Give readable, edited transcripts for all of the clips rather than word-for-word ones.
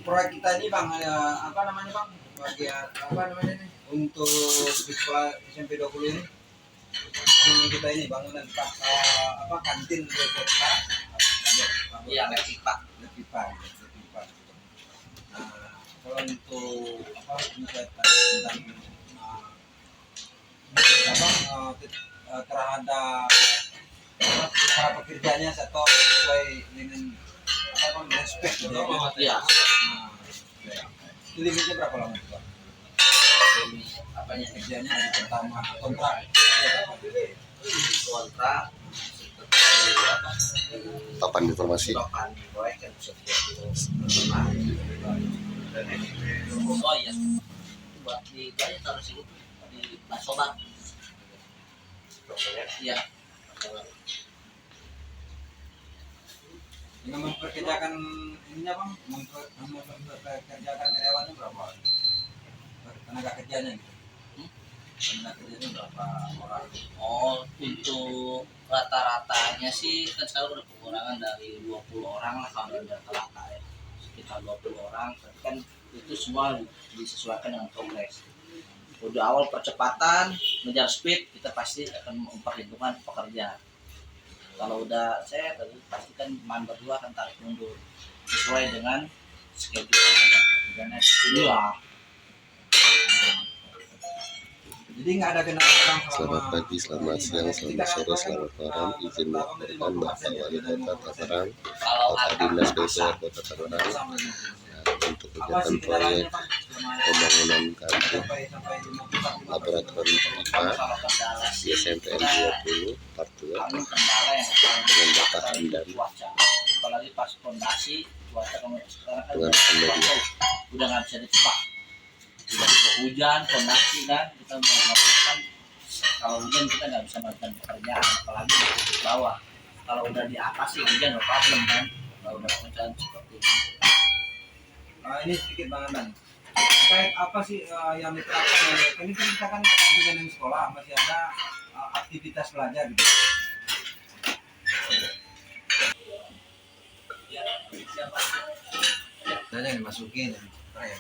proyek kita ini bang, apa namanya bang, bagian apa namanya nih untuk di sekolah SMP 20 ini bangunan kita ini bangunan apa kantin BPK. Iya, pipa. Nah, kalau untuk apa tentang terhadap para pekerjanya atau sesuai dengan apa respect gitu ya. Itu limitnya berapa lama tuh Pak? Apanya kerjanya hari pertama kontrak Papan informasi. Oh iya, buat di banyak taruh sini di Basobat. Iya. dengan memperkerjakan ininya bang, memperkerjakan karyawannya berapa? Tenaga kerjanya gitu. Tenaga kerjanya berapa orang? Oh, untuk rata-ratanya sih kan sekarang udah pengurangan dari 20 orang lah kalau rata-rata ya. Sekitar 20 orang, tapi kan itu semua disesuaikan dengan progres. Udah awal percepatan, ngejar speed, kita pasti akan memperhitungkan pekerja. Kalau udah saya tadi pastikan man berdua akan tarik mundur sesuai dengan schedule yang ada. Iya. Jadi nggak ada kenaikan. Selamat pagi, selamat siang, selamat sore, selamat malam. Izin melaporkan Bapak Wali Kota Tangerang, Bapak Dinas PUPR Kota Tangerang, untuk kegiatan proyek pembangunan kantin laboratorium IPA di SMPN 20 Part 2 dengan Bapak Hamdan apalagi pas fondasi cuaca sekarang kan udah nggak bisa ditebak, tiba-tiba hujan fondasi kan kita mau melakukan, kalau hujan kita nggak bisa melakukan pekerjaan apalagi di bawah. Kalau udah di atas sih hujan nggak problem kan, kalau udah pekerjaan seperti ini. Ini sedikit Bang Andan. Terkait apa sih yang diterapkan oleh ini kan kita kan kepentingan yang sekolah masih ada aktivitas belajar gitu. Ada yang dimasukin ya boleh.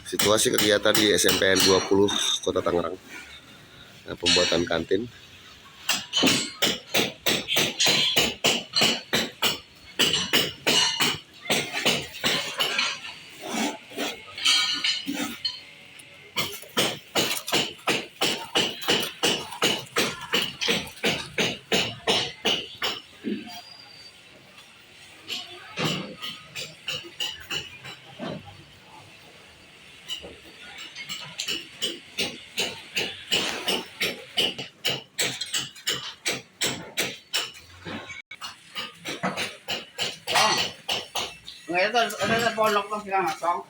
Situasi kegiatan di SMPN 20 Kota Tangerang, pembuatan kantin. Ngayon ada polok ng pinangasong.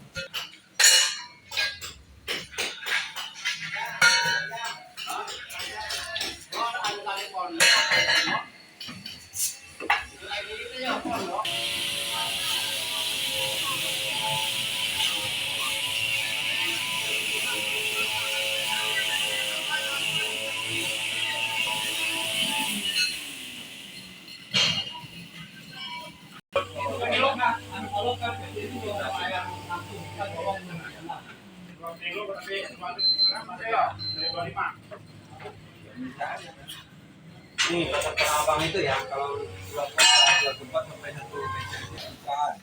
Ini kata abang itu ya, kalau dua tempat sampai 1 meter itu bukan.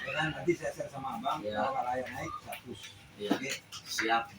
Ya kan nanti saya share sama abang, ya. Kalau air naik 100. Ya. Oke, siap.